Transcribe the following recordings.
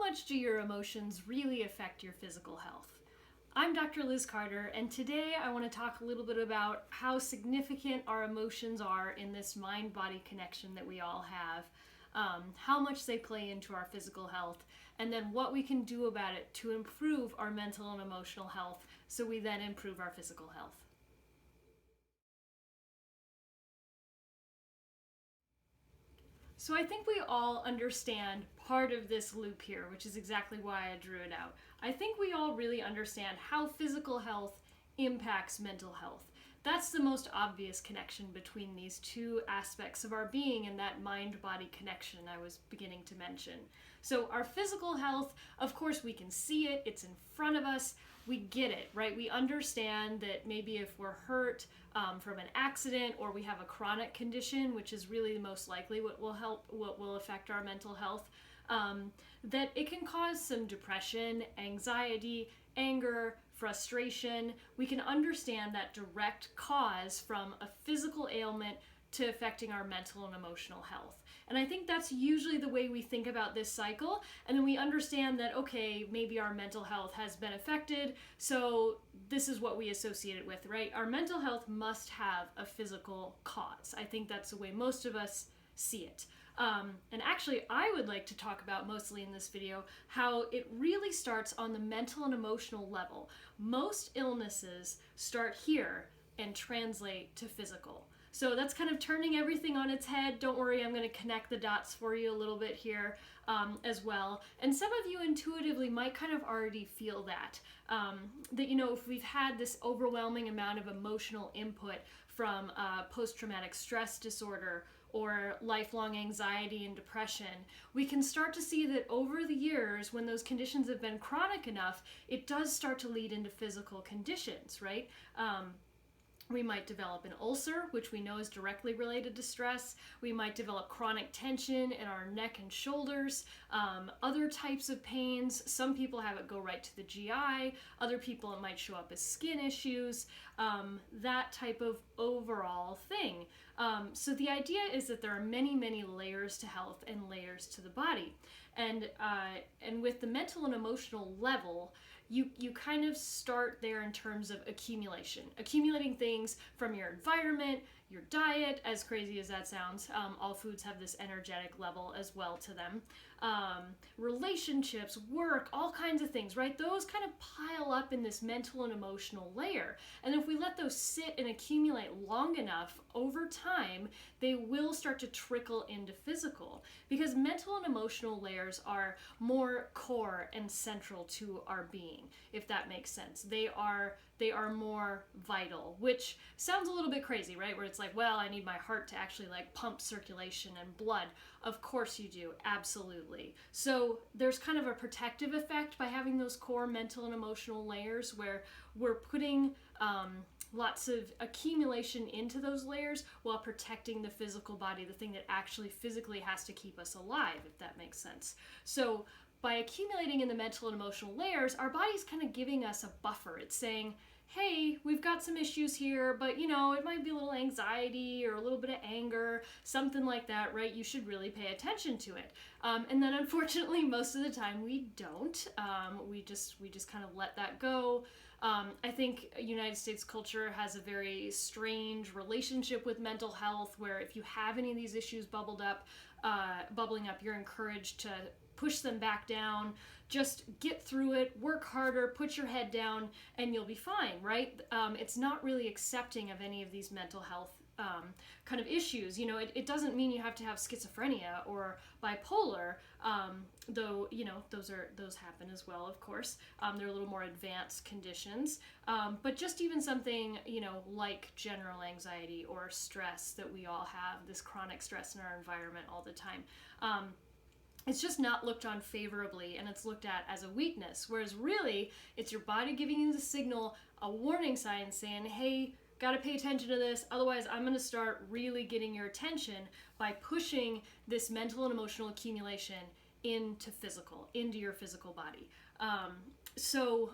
much do your emotions really affect your physical health? I'm Dr. Liz Carter, and today I want to talk a little bit about how significant our emotions are in this mind-body connection that we all have, how much they play into our physical health, and then what we can do about it to improve our mental and emotional health so we then improve our physical health. So I think we all understand part of this loop here, which is exactly why I drew it out. I think we all really understand how physical health impacts mental health. That's the most obvious connection between these two aspects of our being and that mind-body connection I was beginning to mention. So our physical health, of course, we can see it, it's in front of us, we get it, right? We understand that maybe if we're hurt from an accident or we have a chronic condition, which is really most likely what will affect our mental health, that it can cause some depression, anxiety, anger, frustration. We can understand that direct cause from a physical ailment to affecting our mental and emotional health. And I think that's usually the way we think about this cycle. And then we understand that, okay, maybe our mental health has been affected, so this is what we associate it with, right? Our mental health must have a physical cause. I think that's the way most of us see it. And actually, I would like to talk about mostly in this video how it really starts on the mental and emotional level. Most illnesses start here and translate to physical. So that's kind of turning everything on its head. Don't worry, I'm going to connect the dots for you a little bit here as well. And some of you intuitively might kind of already feel that, if we've had this overwhelming amount of emotional input from post-traumatic stress disorder or lifelong anxiety and depression, we can start to see that over the years, when those conditions have been chronic enough, it does start to lead into physical conditions, right? We might develop an ulcer, which we know is directly related to stress. We might develop chronic tension in our neck and shoulders, other types of pains. Some people have it go right to the GI. Other people, it might show up as skin issues, that type of overall thing. So the idea is that there are many, many layers to health and layers to the body. And with the mental and emotional level, you kind of start there in terms of accumulating things from your environment, your diet, as crazy as that sounds. All foods have this energetic level as well to them. Relationships, work, all kinds of things, right? Those kind of pile up in this mental and emotional layer. And if we let those sit and accumulate long enough, over time, they will start to trickle into physical. Because mental and emotional layers are more core and central to our being, if that makes sense. They are more vital, which sounds a little bit crazy, right? Where it's like, well, I need my heart to actually pump circulation and blood. Of course you do, absolutely. So there's kind of a protective effect by having those core mental and emotional layers where we're putting lots of accumulation into those layers while protecting the physical body, the thing that actually physically has to keep us alive, if that makes sense. So by accumulating in the mental and emotional layers, our body's kind of giving us a buffer. It's saying, hey, we've got some issues here, but it might be a little anxiety or a little bit of anger, something like that, right? You should really pay attention to it. And then unfortunately, most of the time we don't. We just kind of let that go. I think United States culture has a very strange relationship with mental health, where if you have any of these issues bubbling up, you're encouraged to push them back down, just get through it, work harder, put your head down, and you'll be fine, right? It's not really accepting of any of these mental health kind of issues. It doesn't mean you have to have schizophrenia or bipolar, though, those happen as well, of course. They're a little more advanced conditions. But just even something, like general anxiety or stress that we all have, this chronic stress in our environment all the time. It's just not looked on favorably, and it's looked at as a weakness, whereas really it's your body giving you the signal, a warning sign saying, hey, gotta pay attention to this, otherwise I'm gonna start really getting your attention by pushing this mental and emotional accumulation into your physical body. So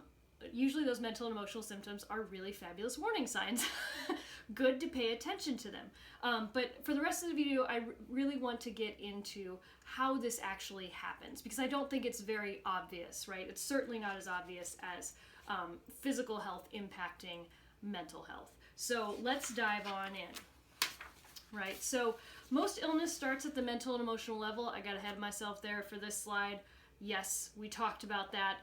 usually those mental and emotional symptoms are really fabulous warning signs good to pay attention to them. But for the rest of the video, I really want to get into how this actually happens, because I don't think it's very obvious, right? It's certainly not as obvious as physical health impacting mental health. So let's dive on in. Right, so most illness starts at the mental and emotional level. I got ahead of myself there for this slide. Yes, we talked about that,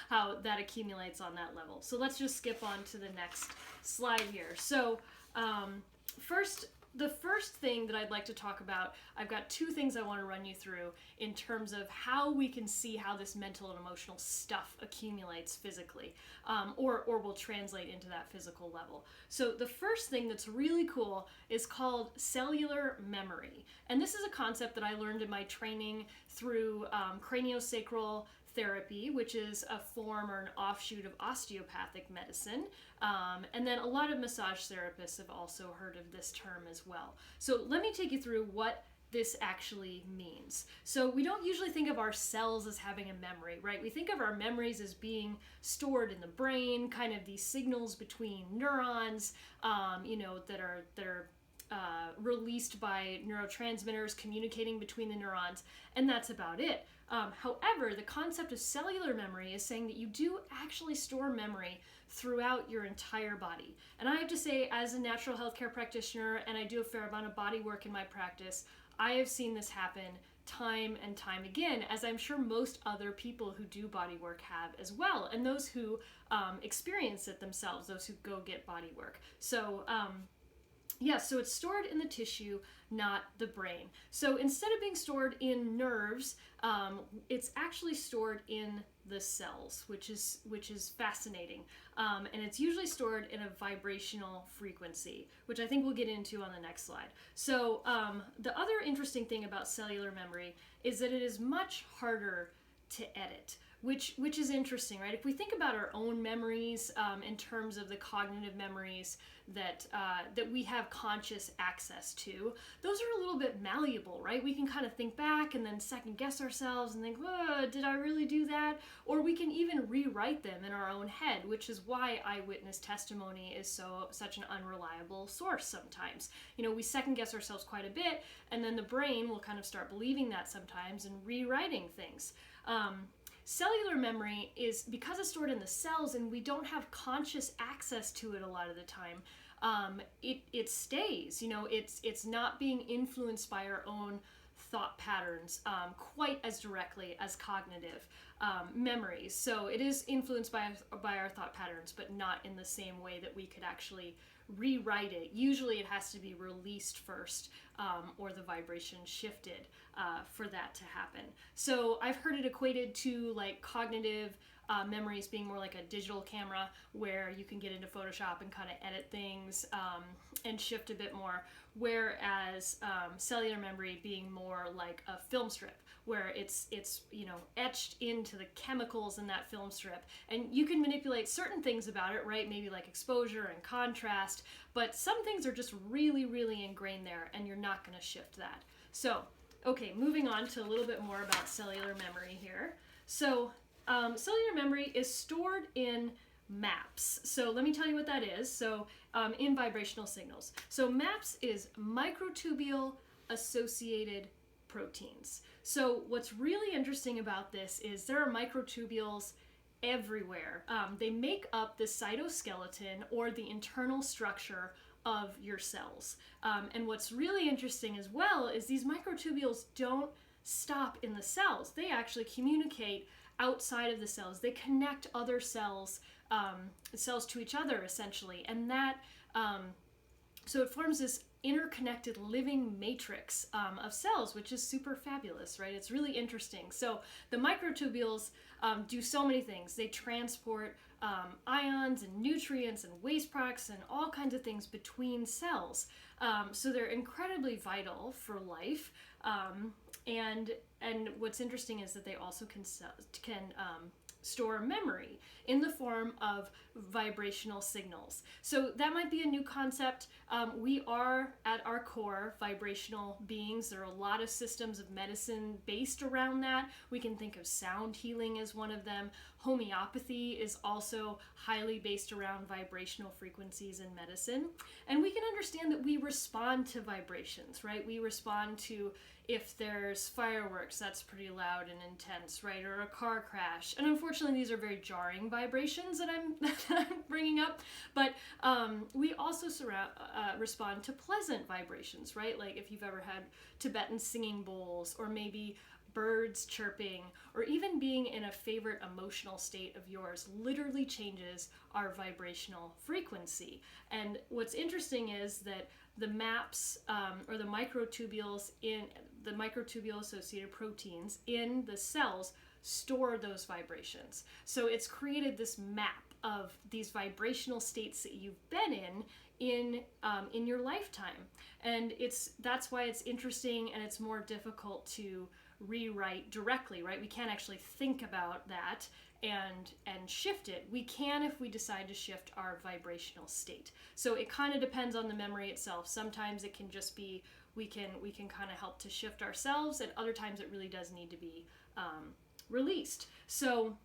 how that accumulates on that level. So let's just skip on to the next slide here. So the first thing that I'd like to talk about, I've got two things I want to run you through in terms of how we can see how this mental and emotional stuff accumulates physically, or will translate into that physical level. So the first thing that's really cool is called cellular memory. And this is a concept that I learned in my training through craniosacral therapy, which is a form or an offshoot of osteopathic medicine. And then a lot of massage therapists have also heard of this term as well. So let me take you through what this actually means. So we don't usually think of our cells as having a memory, right? We think of our memories as being stored in the brain, kind of these signals between neurons, that are released by neurotransmitters communicating between the neurons, and that's about it. However, the concept of cellular memory is saying that you do actually store memory throughout your entire body. And I have to say, as a natural healthcare practitioner, and I do a fair amount of body work in my practice, I have seen this happen time and time again, as I'm sure most other people who do body work have as well, and those who experience it themselves, those who go get body work. So so it's stored in the tissue, not the brain. So instead of being stored in nerves, it's actually stored in the cells, which is fascinating. And it's usually stored in a vibrational frequency, which I think we'll get into on the next slide. So the other interesting thing about cellular memory is that it is much harder to edit, which is interesting, right? If we think about our own memories in terms of the cognitive memories that we have conscious access to, those are a little bit malleable, right? We can kind of think back and then second guess ourselves and think, oh, did I really do that? Or we can even rewrite them in our own head, which is why eyewitness testimony is such an unreliable source sometimes. We second guess ourselves quite a bit, and then the brain will kind of start believing that sometimes and rewriting things. Cellular memory is, because it's stored in the cells and we don't have conscious access to it a lot of the time, it stays, it's not being influenced by our own thought patterns quite as directly as cognitive memories. So it is influenced by our thought patterns, but not in the same way that we could actually rewrite it. Usually it has to be released first, or the vibration shifted for that to happen. So I've heard it equated to like cognitive memories being more like a digital camera, where you can get into Photoshop and kind of edit things and shift a bit more, whereas cellular memory being more like a film strip, where it's etched into the chemicals in that film strip, and you can manipulate certain things about it, right? Maybe like exposure and contrast, but some things are just really, really ingrained there, and you're not going to shift that. So, okay, moving on to a little bit more about cellular memory here. So, cellular memory is stored in MAPS. So let me tell you what that is. So in vibrational signals. So MAPS is microtubule associated proteins. So what's really interesting about this is there are microtubules everywhere. They make up the cytoskeleton, or the internal structure of your cells. And what's really interesting as well is these microtubules don't stop in the cells. They actually communicate outside of the cells. They connect other cells to each other, essentially, and that so it forms this interconnected living matrix of cells, which is super fabulous, right? It's really interesting. So the microtubules do so many things. They transport ions and nutrients and waste products and all kinds of things between cells. So they're incredibly vital for life. And what's interesting is that they also can store memory in the form of vibrational signals. So that might be a new concept. We are, at our core, vibrational beings. There are a lot of systems of medicine based around that. We can think of sound healing as one of them. Homeopathy is also highly based around vibrational frequencies in medicine. And we can understand that we respond to vibrations, right? We respond to, if there's fireworks, that's pretty loud and intense, right? Or a car crash. And unfortunately, these are very jarring vibrations that I'm bringing up. But we also respond to pleasant vibrations, right? Like if you've ever had Tibetan singing bowls, or maybe birds chirping, or even being in a favorite emotional state of yours literally changes our vibrational frequency. And what's interesting is that the MAPs, or the microtubules in the microtubule associated proteins in the cells, store those vibrations. So it's created this map of these vibrational states that you've been in your lifetime. And that's why it's interesting, and it's more difficult to rewrite directly, right? We can't actually think about that and shift it. We can if we decide to shift our vibrational state. So it kind of depends on the memory itself. Sometimes it can just be we can kind of help to shift ourselves, and other times it really does need to be released. So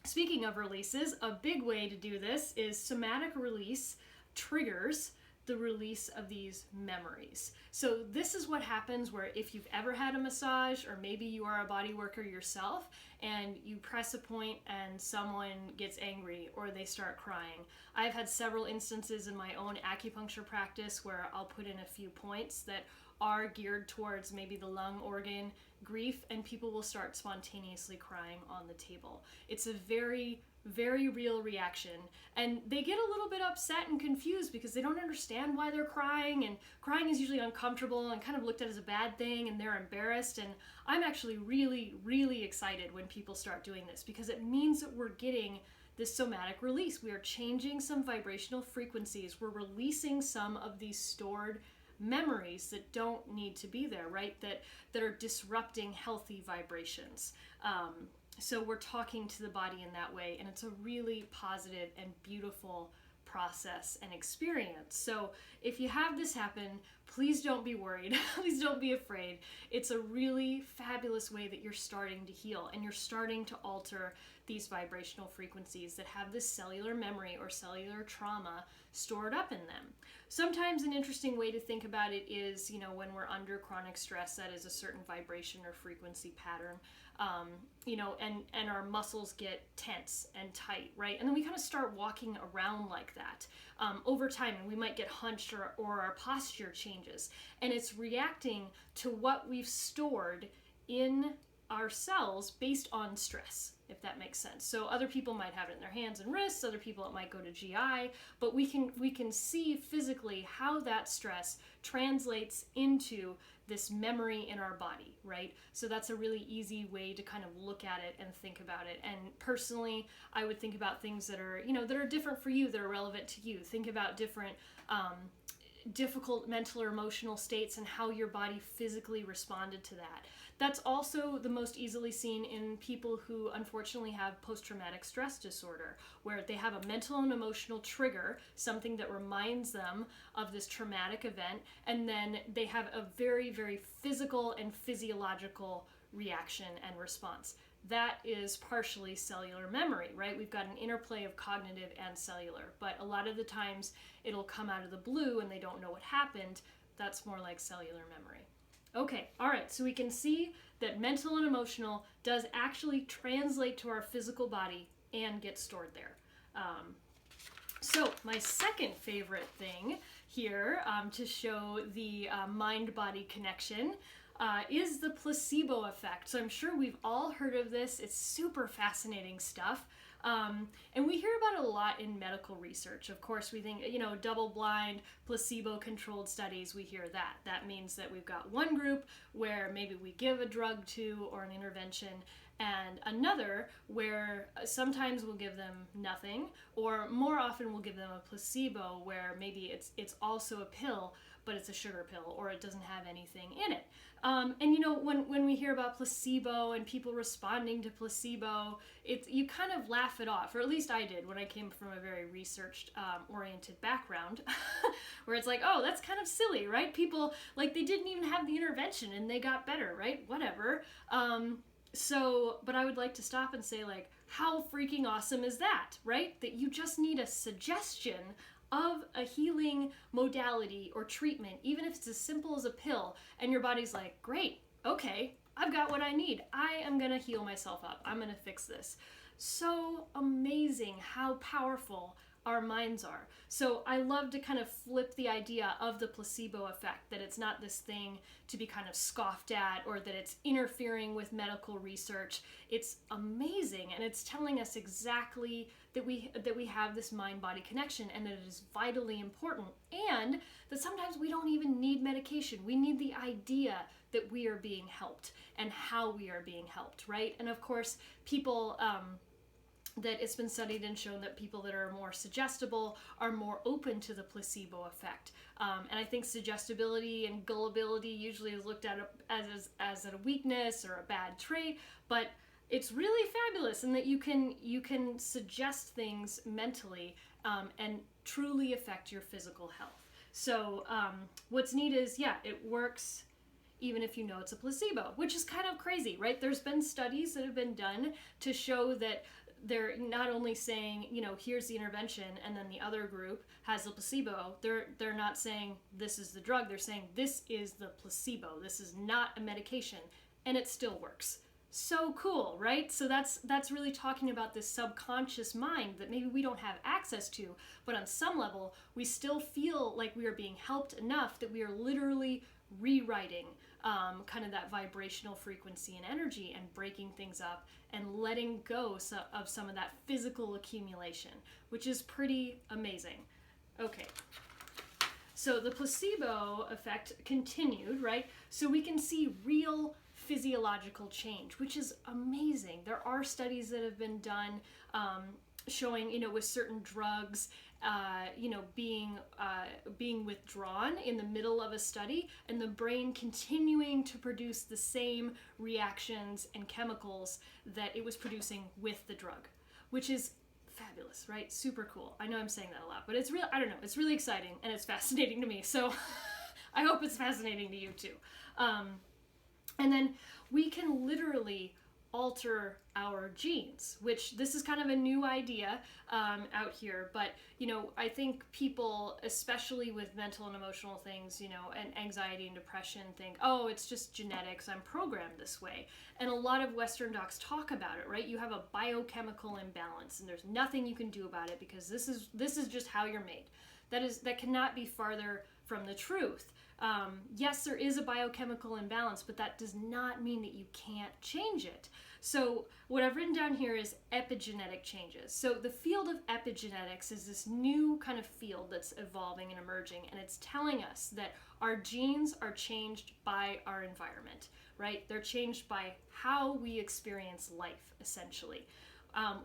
speaking of releases, a big way to do this is somatic release triggers the release of these memories. So this is what happens where if you've ever had a massage, or maybe you are a body worker yourself, and you press a point and someone gets angry or they start crying. I've had several instances in my own acupuncture practice where I'll put in a few points that are geared towards maybe the lung organ grief, and people will start spontaneously crying on the table. It's a very, very real reaction, and they get a little bit upset and confused because they don't understand why they're crying, and crying is usually uncomfortable and kind of looked at as a bad thing, and they're embarrassed. And I'm actually really, really excited when people start doing this, because it means that we're getting this somatic release. We are changing some vibrational frequencies. We're releasing some of these stored memories that don't need to be there, right? That are disrupting healthy vibrations. So we're talking to the body in that way, and it's a really positive and beautiful process and experience. So if you have this happen, please don't be worried. Please don't be afraid. It's a really fabulous way that you're starting to heal, and you're starting to alter these vibrational frequencies that have this cellular memory or cellular trauma stored up in them. Sometimes an interesting way to think about it is, when we're under chronic stress, that is a certain vibration or frequency pattern, and our muscles get tense and tight, right? And then we kind of start walking around like that over time, and we might get hunched, or our posture changes. And it's reacting to what we've stored in our cells based on stress, if that makes sense. So other people might have it in their hands and wrists, other people it might go to GI, but we can see physically how that stress translates into this memory in our body, right? So that's a really easy way to kind of look at it and think about it. And personally, I would think about things that are, that are different for you, that are relevant to you. Think about different difficult mental or emotional states and how your body physically responded to that. That's also the most easily seen in people who unfortunately have post-traumatic stress disorder, where they have a mental and emotional trigger, something that reminds them of this traumatic event, and then they have a very, very physical and physiological reaction and response. That is partially cellular memory, right? We've got an interplay of cognitive and cellular, but a lot of the times it'll come out of the blue and they don't know what happened. That's more like cellular memory. Okay, all right, so we can see that mental and emotional does actually translate to our physical body and get stored there. So my second favorite thing here to show the mind-body connection is the placebo effect. So I'm sure we've all heard of this. It's super fascinating stuff. And we hear about it a lot in medical research. Of course, we think, double-blind, placebo-controlled studies, we hear that. That means that we've got one group where maybe we give a drug to or an intervention, and another where sometimes we'll give them nothing, or more often we'll give them a placebo where maybe it's also a pill, but it's a sugar pill, or it doesn't have anything in it. And you know, when we hear about placebo and people responding to placebo, you kind of laugh it off, or at least I did when I came from a very research oriented background, where it's like, oh, that's kind of silly, right? People, like, they didn't even have the intervention and they got better, right? Whatever. But I would like to stop and say, like, how freaking awesome is that, right? That you just need a suggestion of a healing modality or treatment, even if it's as simple as a pill, and your body's like, great, okay, I've got what I need. I am gonna heal myself up. I'm gonna fix this. So amazing how powerful our minds are. So I love to kind of flip the idea of the placebo effect, that it's not this thing to be kind of scoffed at, or that it's interfering with medical research. It's amazing, and it's telling us exactly that we have this mind-body connection, and that it is vitally important, and that sometimes we don't even need medication. We need the idea that we are being helped and how we are being helped, right? And of course, people that it's been studied and shown that people that are more suggestible are more open to the placebo effect. And I think suggestibility and gullibility usually is looked at as a weakness or a bad trait, but it's really fabulous in that you can suggest things mentally and truly affect your physical health. So what's neat is, yeah, it works even if you know it's a placebo, which is kind of crazy, right? There's been studies that have been done to show that they're not only saying, you know, here's the intervention, and then the other group has the placebo. They're not saying this is the drug. They're saying this is the placebo. This is not a medication, and it still works. So cool, right? So that's really talking about this subconscious mind that maybe we don't have access to, but on some level we still feel like we are being helped enough that we are literally rewriting kind of that vibrational frequency and energy, and breaking things up and letting go of some of that physical accumulation, which is pretty amazing. Okay, so the placebo effect continued, right? So we can see real physiological change, which is amazing. There are studies that have been done showing, you know, with certain drugs, you know, being withdrawn in the middle of a study, and the brain continuing to produce the same reactions and chemicals that it was producing with the drug, which is fabulous, right? Super cool. I know I'm saying that a lot, but it's real. I don't know. It's really exciting, and it's fascinating to me. So I hope it's fascinating to you too. And then we can literally alter our genes, which this is kind of a new idea out here, but you know, I think people, especially with mental and emotional things, you know, and anxiety and depression, think, oh, it's just genetics, I'm programmed this way. And a lot of Western docs talk about it, right? You have a biochemical imbalance, and there's nothing you can do about it, because this is just how you're made. That cannot be farther from the truth. Yes, there is a biochemical imbalance, but that does not mean that you can't change it. So what I've written down here is epigenetic changes. So the field of epigenetics is this new kind of field that's evolving and emerging, and it's telling us that our genes are changed by our environment, right? They're changed by how we experience life, essentially.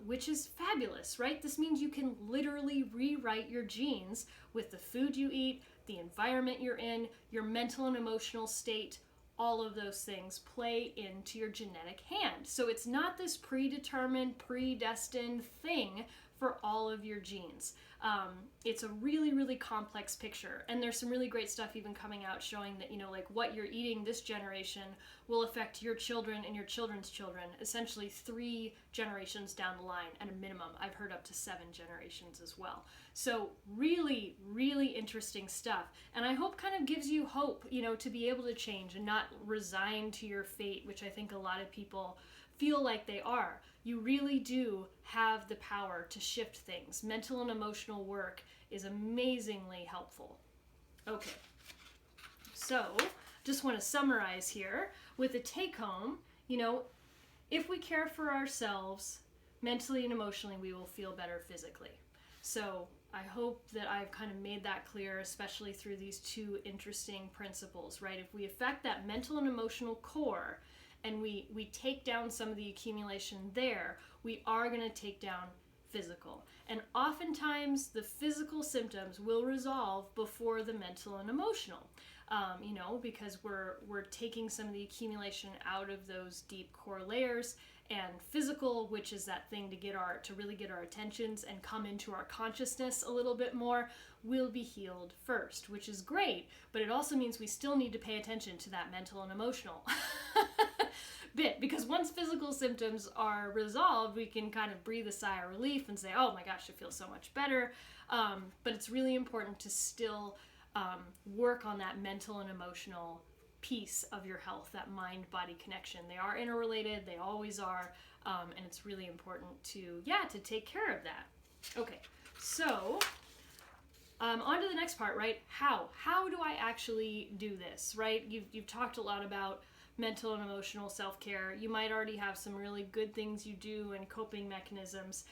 Which is fabulous, right? This means you can literally rewrite your genes with the food you eat, the environment you're in, your mental and emotional state. All of those things play into your genetic hand. So it's not this predetermined, predestined thing for all of your genes. It's a really, really complex picture. And there's some really great stuff even coming out showing that, you know, like what you're eating this generation will affect your children and your children's children, essentially 3 generations down the line at a minimum. I've heard up to 7 generations as well. So really, really interesting stuff. And I hope kind of gives you hope, you know, to be able to change and not resign to your fate, which I think a lot of people feel like they are. You really do have the power to shift things. Mental and emotional work is amazingly helpful. Okay, so just want to summarize here with a take home. You know, if we care for ourselves mentally and emotionally, we will feel better physically. So I hope that I've kind of made that clear, especially through these 2 interesting principles, right? If we affect that mental and emotional core, and we take down some of the accumulation there, we are going to take down physical. And oftentimes the physical symptoms will resolve before the mental and emotional. Because we're taking some of the accumulation out of those deep core layers, and physical, which is that thing to really get our attentions and come into our consciousness a little bit more, will be healed first, which is great, but it also means we still need to pay attention to that mental and emotional bit, because once physical symptoms are resolved, we can kind of breathe a sigh of relief and say, oh my gosh, it feels so much better. But it's really important to still work on that mental and emotional piece of your health, that mind-body connection. They are interrelated, they always are, and it's really important to take care of that. Okay, so on to the next part, right? How do I actually do this, right? You've talked a lot about mental and emotional self-care. You might already have some really good things you do and coping mechanisms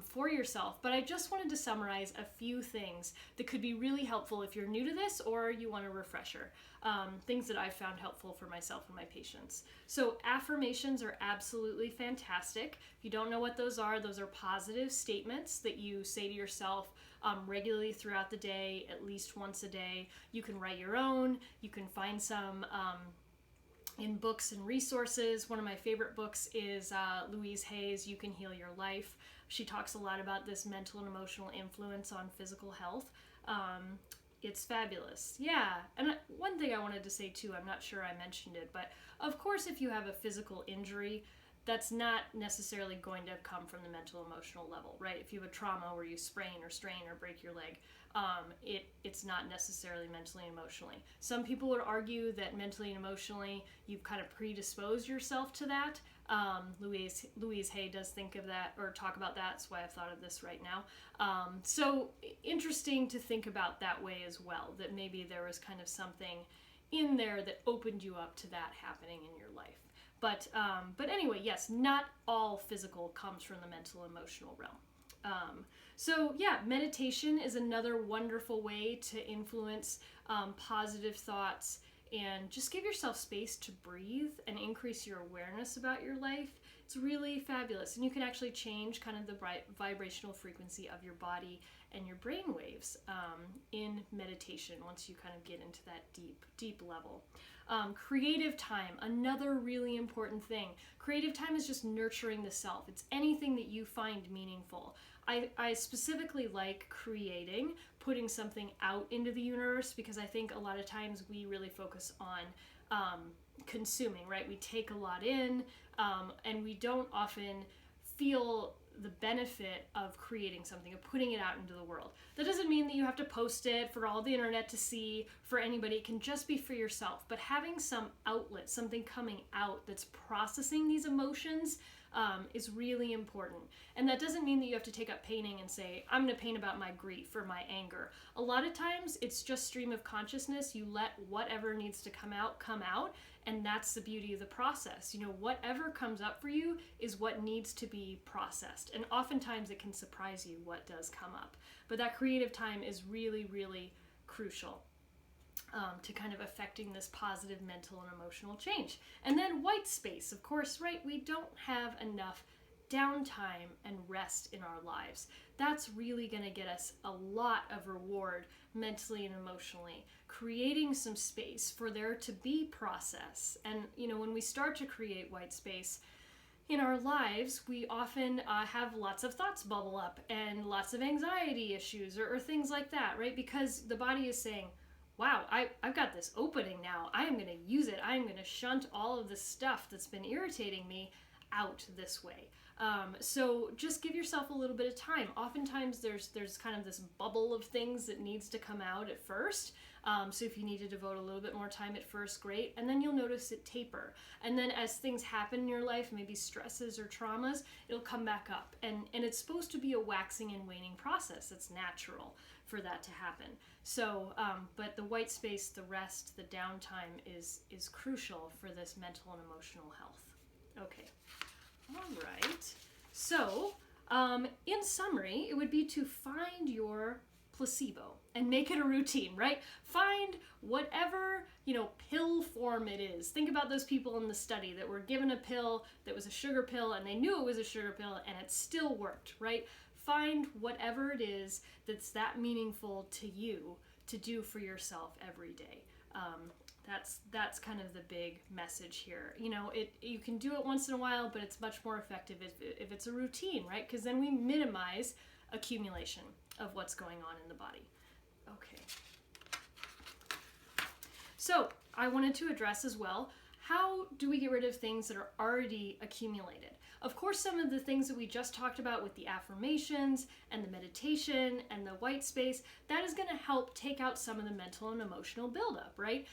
for yourself, but I just wanted to summarize a few things that could be really helpful if you're new to this or you want a refresher. Things that I've found helpful for myself and my patients. So affirmations are absolutely fantastic. If you don't know what those are positive statements that you say to yourself regularly throughout the day, at least once a day. You can write your own. You can find some in books and resources. One of my favorite books is Louise Hay's You Can Heal Your Life. She talks a lot about this mental and emotional influence on physical health. It's fabulous. Yeah, and one thing I wanted to say too, I'm not sure I mentioned it, but of course if you have a physical injury, that's not necessarily going to come from the mental emotional level, right? If you have a trauma where you sprain or strain or break your leg, it's not necessarily mentally and emotionally. Some people would argue that mentally and emotionally you've kind of predisposed yourself to that. Louise Hay does think of that or talk about that. That's why I've thought of this right now. So interesting to think about that way as well, that maybe there was kind of something in there that opened you up to that happening in your life. But anyway, yes, not all physical comes from the mental emotional realm. So yeah, meditation is another wonderful way to influence positive thoughts, and just give yourself space to breathe and increase your awareness about your life. It's really fabulous, and you can actually change kind of the vibrational frequency of your body and your brain waves in meditation once you kind of get into that deep level. Creative time, another really important thing. Creative time is just nurturing the self. It's anything that you find meaningful. I specifically like creating, putting something out into the universe, because I think a lot of times we really focus on consuming, right? We take a lot in, and we don't often feel the benefit of creating something, of putting it out into the world. That doesn't mean that you have to post it for all the internet to see, for anybody. It can just be for yourself. But having some outlet, something coming out that's processing these emotions, is really important. And that doesn't mean that you have to take up painting and say, I'm going to paint about my grief or my anger. A lot of times it's just stream of consciousness. You let whatever needs to come out, and that's the beauty of the process. Whatever comes up for you is what needs to be processed. And oftentimes it can surprise you what does come up. But that creative time is really, really crucial to kind of affecting this positive mental and emotional change. And then white space, of course, right? We don't have enough downtime and rest in our lives. That's really going to get us a lot of reward mentally and emotionally. Creating some space for there to be process. And, when we start to create white space in our lives, we often have lots of thoughts bubble up and lots of anxiety issues or things like that, right? Because the body is saying, wow, I've got this opening now. I am going to use it. I am going to shunt all of the stuff that's been irritating me out this way. So just give yourself a little bit of time. Oftentimes there's kind of this bubble of things that needs to come out at first. So if you need to devote a little bit more time at first, great. And then you'll notice it taper. And then as things happen in your life, maybe stresses or traumas, it'll come back up. And it's supposed to be a waxing and waning process. It's natural for that to happen. So, but the white space, the rest, the downtime is crucial for this mental and emotional health. Okay. All right. So, in summary, it would be to find your placebo and make it a routine, right? Find whatever, pill form it is. Think about those people in the study that were given a pill that was a sugar pill, and they knew it was a sugar pill and it still worked, right? find whatever it is that's that meaningful to you to do for yourself every day. That's kind of the big message here. You know, you can do it once in a while, but it's much more effective if it's a routine, right? Because then we minimize accumulation of what's going on in the body. Okay. So I wanted to address as well, how do we get rid of things that are already accumulated? Of course, some of the things that we just talked about with the affirmations and the meditation and the white space, that is going to help take out some of the mental and emotional buildup, right?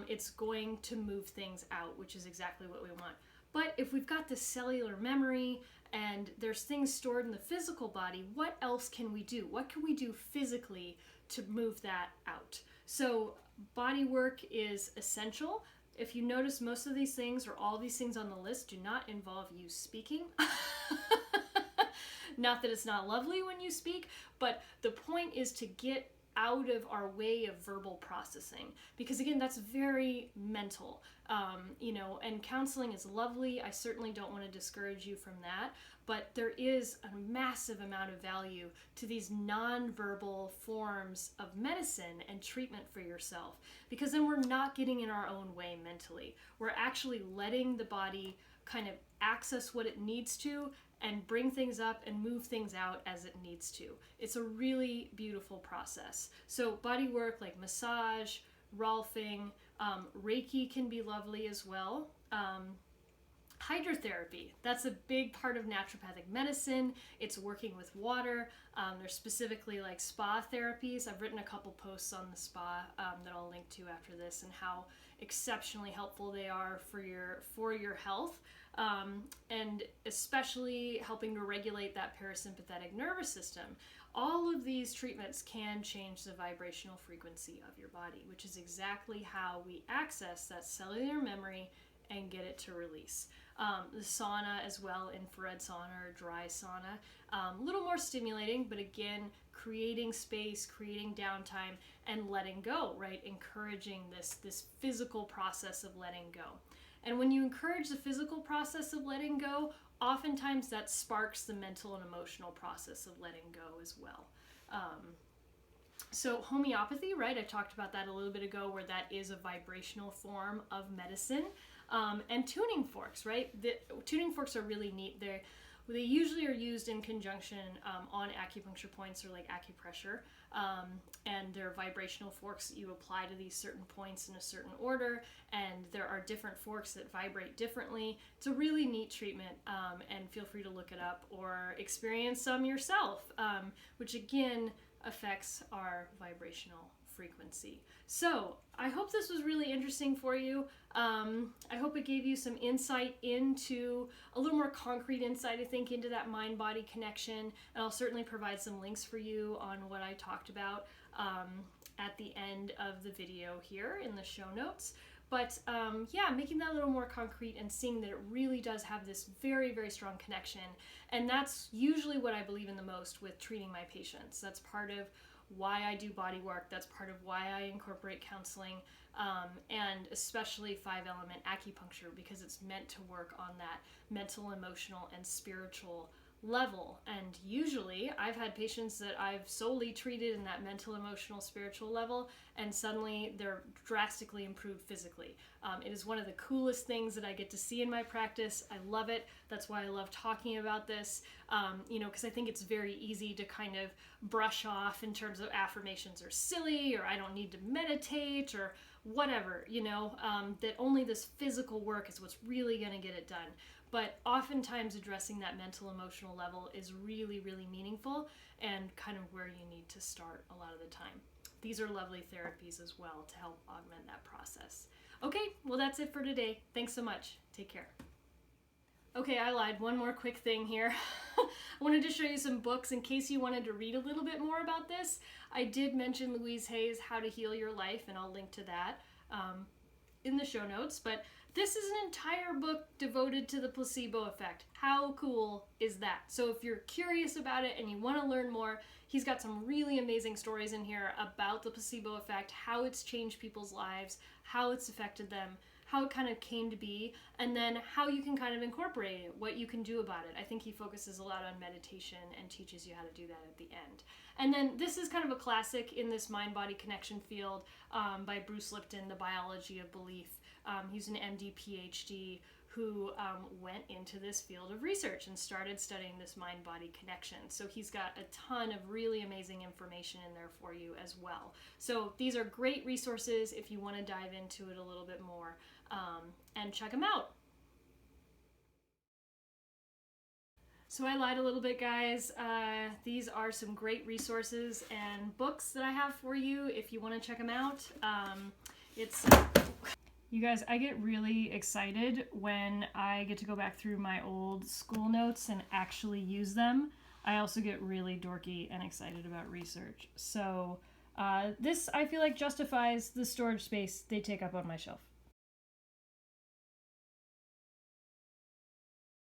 It's going to move things out, which is exactly what we want. But if we've got this cellular memory and there's things stored in the physical body, what else can we do? What can we do physically to move that out? So body work is essential. If you notice, most of these things or all these things on the list do not involve you speaking. Not that it's not lovely when you speak, but the point is to get out of our way of verbal processing, because again, that's very mental, and counseling is lovely. I certainly don't want to discourage you from that, but there is a massive amount of value to these nonverbal forms of medicine and treatment for yourself, because then we're not getting in our own way mentally. We're actually letting the body kind of access what it needs to and bring things up and move things out as it needs to. It's a really beautiful process. So body work like massage, Rolfing, Reiki can be lovely as well. Hydrotherapy, that's a big part of naturopathic medicine. It's working with water. There's specifically like spa therapies. I've written a couple posts on the spa that I'll link to after this, and how exceptionally helpful they are for your health, and especially helping to regulate that parasympathetic nervous system. All of these treatments can change the vibrational frequency of your body, which is exactly how we access that cellular memory and get it to release. The sauna as well, infrared sauna or dry sauna, a little more stimulating, but again, creating space, creating downtime, and letting go, right? Encouraging this physical process of letting go. And when you encourage the physical process of letting go, oftentimes that sparks the mental and emotional process of letting go as well. So homeopathy, right? I talked about that a little bit ago, where that is a vibrational form of medicine. And tuning forks, right? The tuning forks are really neat. They usually are used in conjunction on acupuncture points or like acupressure, and they're vibrational forks that you apply to these certain points in a certain order, and there are different forks that vibrate differently. It's a really neat treatment, and feel free to look it up or experience some yourself, which again affects our vibrational frequency. So I hope this was really interesting for you. I hope it gave you some insight into, a little more concrete insight, I think, into that mind-body connection. And I'll certainly provide some links for you on what I talked about at the end of the video here in the show notes. But yeah, making that a little more concrete and seeing that it really does have this very, very strong connection. And that's usually what I believe in the most with treating my patients. That's part of why I do body work. That's part of why I incorporate counseling, and especially 5-element acupuncture, because it's meant to work on that mental, emotional, and spiritual level. And usually I've had patients that I've solely treated in that mental, emotional, spiritual level, and suddenly they're drastically improved physically. It is one of the coolest things that I get to see in my practice. I love it. That's why I love talking about this, because I think it's very easy to kind of brush off in terms of affirmations are silly, or I don't need to meditate, or whatever, that only this physical work is what's really going to get it done. But oftentimes addressing that mental, emotional level is really, really meaningful, and kind of where you need to start a lot of the time. These are lovely therapies as well to help augment that process. Okay, well, that's it for today. Thanks so much. Take care. Okay, I lied. One more quick thing here. I wanted to show you some books in case you wanted to read a little bit more about this. I did mention Louise Hay's How to Heal Your Life, and I'll link to that in the show notes. But this is an entire book devoted to the placebo effect. How cool is that? So if you're curious about it and you want to learn more, he's got some really amazing stories in here about the placebo effect, how it's changed people's lives, how it's affected them, how it kind of came to be, and then how you can kind of incorporate it, what you can do about it. I think he focuses a lot on meditation and teaches you how to do that at the end. And then this is kind of a classic in this mind-body connection field by Bruce Lipton, The Biology of Belief. He's an MD, PhD, who went into this field of research and started studying this mind-body connection. So he's got a ton of really amazing information in there for you as well. So these are great resources if you want to dive into it a little bit more, and check them out. So I lied a little bit, guys. These are some great resources and books that I have for you if you want to check them out. You guys, I get really excited when I get to go back through my old school notes and actually use them. I also get really dorky and excited about research. So this, I feel like, justifies the storage space they take up on my shelf.